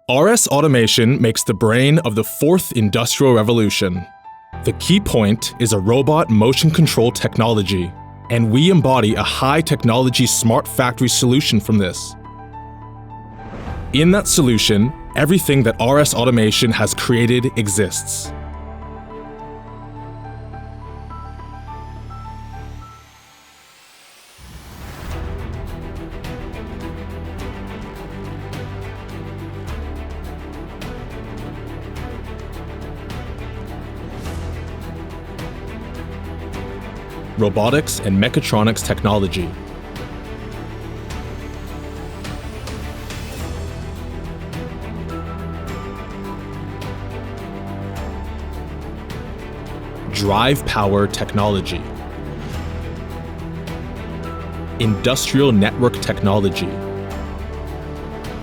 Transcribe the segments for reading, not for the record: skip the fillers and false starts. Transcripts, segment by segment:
RSAutomation makes the brain of the fourth industrial revolution. The key point is a robot motion control technology, and we embody a high-technology smart factory solution from this. In that solution, everything that RSAutomation has created exists. Robotics and mechatronics technology. Drive power technology. Industrial network technology.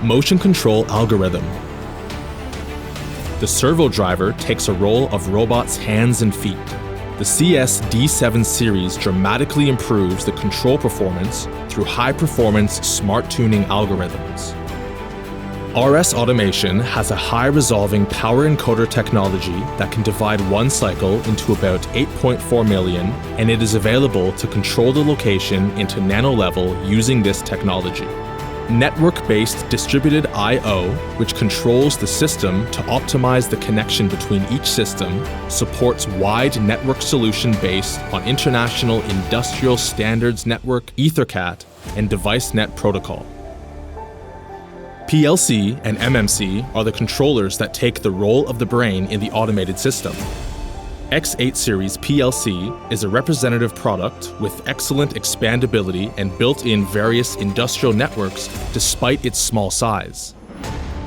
Motion control algorithm. The servo driver takes a role of robot's hands and feet. The CS-D7 series dramatically improves the control performance through high-performance smart tuning algorithms. RSAutomation has a high-resolving power encoder technology that can divide one cycle into about 8.4 million, and it is available to control the location into nano-level using this technology. Network-based distributed I/O, which controls the system to optimize the connection between each system, supports wide network solution based on International Industrial Standards Network EtherCAT and DeviceNet protocol. PLC and MMC are the controllers that take the role of the brain in the automated system. X8 series PLC is a representative product with excellent expandability and built-in various industrial networks despite its small size.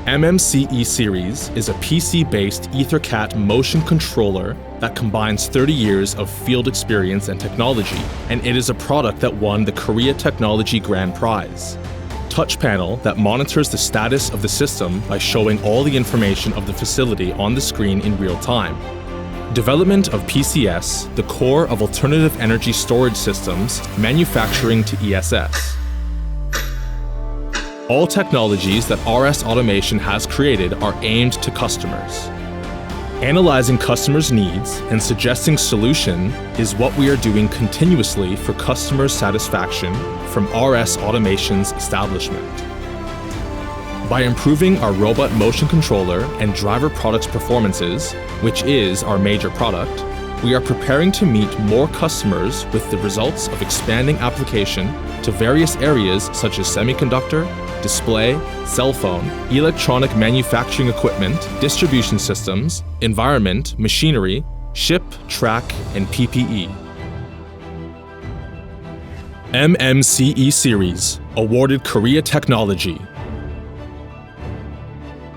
MMCE series is a PC-based EtherCAT motion controller that combines 30 years of field experience and technology, and it is a product that won the Korea Technology Grand Prize. Touch panel that monitors the status of the system by showing all the information of the facility on the screen in real time. Development of PCS, the core of alternative energy storage systems, manufacturing to ESS. All technologies that RSAutomation has created are aimed to customers. Analyzing customers' needs and suggesting solution is what we are doing continuously for customer satisfaction from RSAutomation's establishment. By improving our robot motion controller and driver products performances, which is our major product, we are preparing to meet more customers with the results of expanding application to various areas such as semiconductor, display, cell phone, electronic manufacturing equipment, distribution systems, environment, machinery, ship, track, and PPE. MMCE series, awarded Korea Technology.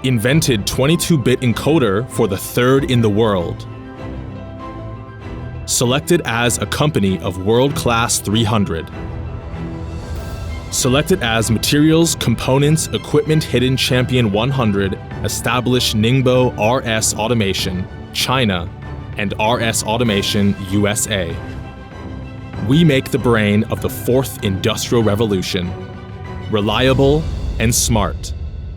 Invented 22-bit encoder for the third in the world. Selected as a company of world-class 300. Selected as Materials, Components, Equipment Hidden Champion 100, established Ningbo RSAutomation, China, and RSAutomation, USA. We make the brain of the fourth industrial revolution. Reliable and smart.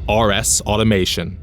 RSAutomation.